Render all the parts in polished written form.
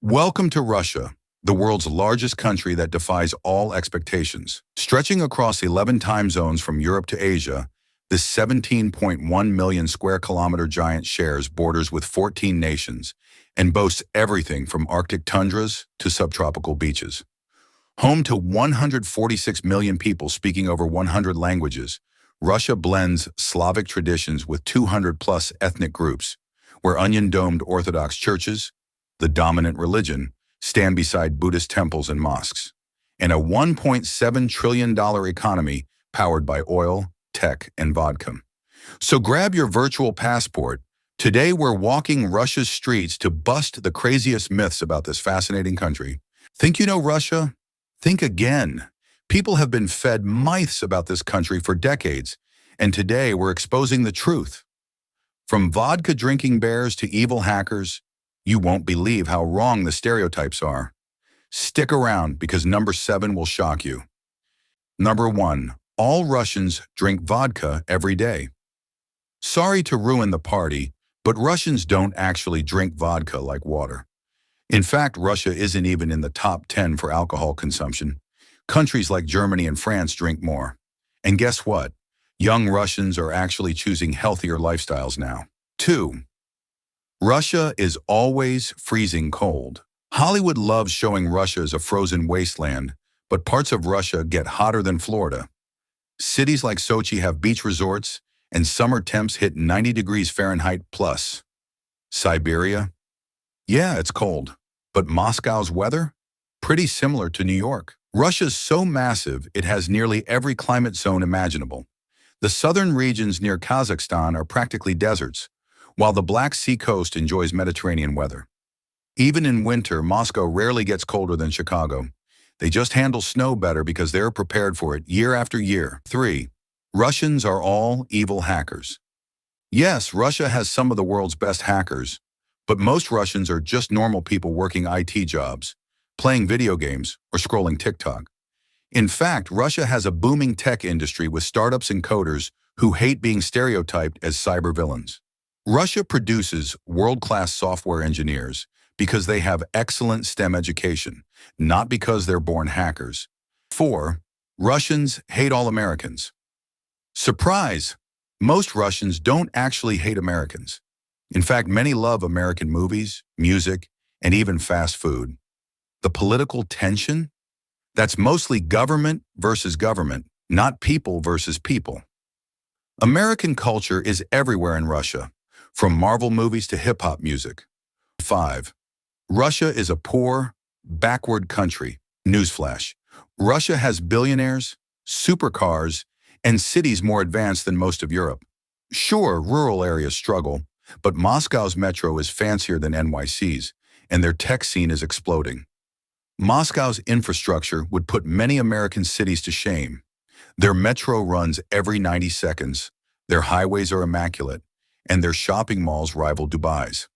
Welcome to Russia, the world's largest country that defies all expectations. Stretching across 11 time zones from Europe to Asia, this 17.1 million square kilometer giant shares borders with 14 nations and boasts everything from Arctic tundras to subtropical beaches. Home to 146 million people speaking over 100 languages, Russia blends Slavic traditions with 200-plus ethnic groups, where onion-domed Orthodox churches, the dominant religion, stand beside Buddhist temples and mosques, and a $1.7 trillion economy powered by oil, tech, and vodka. So grab your virtual passport. Today we're walking Russia's streets to bust the craziest myths about this fascinating country. Think you know Russia? Think again. People have been fed myths about this country for decades, and today we're exposing the truth. From vodka-drinking bears to evil hackers, you won't believe how wrong the stereotypes are. Stick around because number 7 will shock you. Number 1. All Russians drink vodka every day. Sorry to ruin the party, but Russians don't actually drink vodka like water. In fact, Russia isn't even in the top 10 for alcohol consumption. Countries like Germany and France drink more. And guess what? Young Russians are actually choosing healthier lifestyles now. 2. Russia is always freezing cold. Hollywood loves showing Russia as a frozen wasteland, but parts of Russia get hotter than Florida. Cities like Sochi have beach resorts, and summer temps hit 90 degrees Fahrenheit plus. Siberia? Yeah, it's cold. But Moscow's weather? Pretty similar to New York. Russia's so massive, it has nearly every climate zone imaginable. The southern regions near Kazakhstan are practically deserts, while the Black Sea coast enjoys Mediterranean weather. Even in winter, Moscow rarely gets colder than Chicago. They just handle snow better because they're prepared for it year after year. 3. Russians are all evil hackers. Yes, Russia has some of the world's best hackers, but most Russians are just normal people working IT jobs, playing video games, or scrolling TikTok. In fact, Russia has a booming tech industry with startups and coders who hate being stereotyped as cyber villains. Russia produces world-class software engineers because they have excellent STEM education, not because they're born hackers. 4. Russians hate all Americans. Surprise! Most Russians don't actually hate Americans. In fact, many love American movies, music, and even fast food. The political tension? That's mostly government versus government, not people versus people. American culture is everywhere in Russia, from Marvel movies to hip-hop music. 5. Russia is a poor, backward country. Newsflash. Russia has billionaires, supercars, and cities more advanced than most of Europe. Sure, rural areas struggle, but Moscow's metro is fancier than NYC's, and their tech scene is exploding. Moscow's infrastructure would put many American cities to shame. Their metro runs every 90 seconds, their highways are immaculate, and their shopping malls rival Dubai's.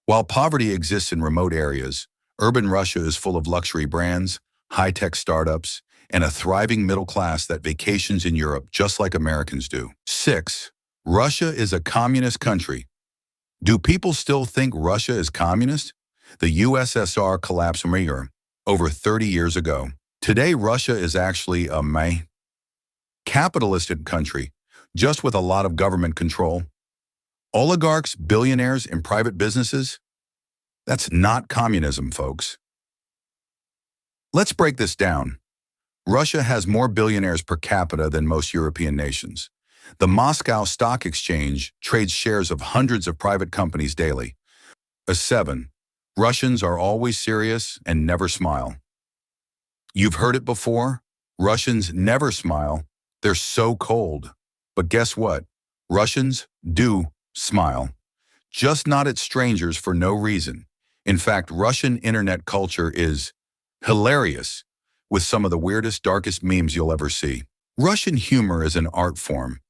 While poverty exists in remote areas, urban Russia is full of luxury brands, high-tech startups, and a thriving middle class that vacations in Europe just like Americans do. 6. Russia is a communist country. Do people still think Russia is communist? The USSR collapsed over 30 years ago. Today, Russia is actually a capitalist country, just with a lot of government control. Oligarchs, billionaires, and private businesses? That's not communism, folks. Let's break this down. Russia has more billionaires per capita than most European nations. The Moscow Stock Exchange trades shares of hundreds of private companies daily. 7. Russians are always serious and never smile. You've heard it before. Russians never smile. They're so cold. But guess what? Russians do smile. Just not at strangers for no reason. In fact, Russian internet culture is hilarious, with some of the weirdest, darkest memes you'll ever see. Russian humor is an art form.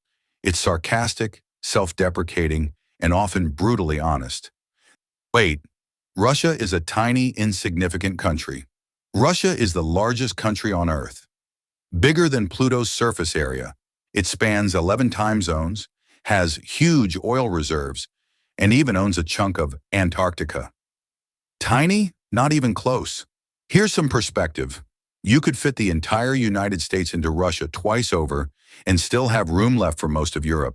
It's sarcastic, self-deprecating, and often brutally honest. Wait, Russia is a tiny, insignificant country. Russia is the largest country on Earth. Bigger than Pluto's surface area. It spans 11 time zones, has huge oil reserves, and even owns a chunk of Antarctica. Tiny? Not even close. Here's some perspective. You could fit the entire United States into Russia twice over and still have room left for most of Europe.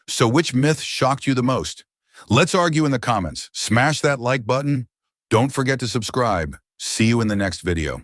So which myth shocked you the most? Let's argue in the comments. Smash that like button. Don't forget to subscribe. See you in the next video.